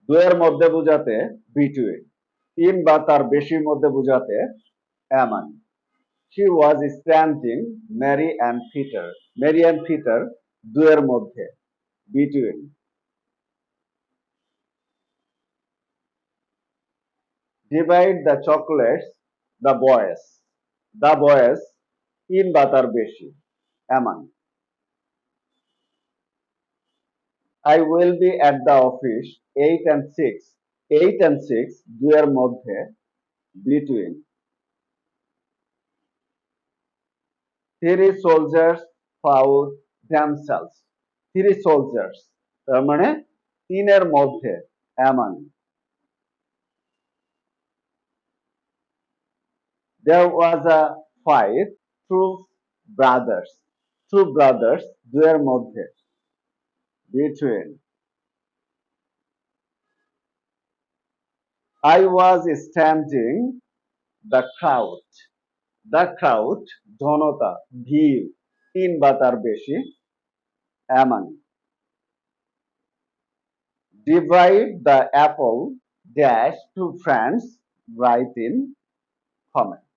দুয়ের মধ্যে বোঝাতে between, তিন বা তার বেশির মধ্যে বোঝাতে among. She was standing Mary and Peter. Mary and Peter দুয়ের মধ্যে between. Divide the chocolates, the boys. The boys তিন বা তার বেশি among. I will be at the office 8 and 6. 8 and 6 দুয়ের মধ্যে between. Three soldiers found themselves. Three soldiers তার মানে তিনের মধ্যে among. There was a fight. Two brothers. Two brothers দুয়ের মধ্যে between. I was standing the crowd. The crowd জনতা ভিড় তিন বা তার বেশি among. Divide the apple dash to friends, write in comment.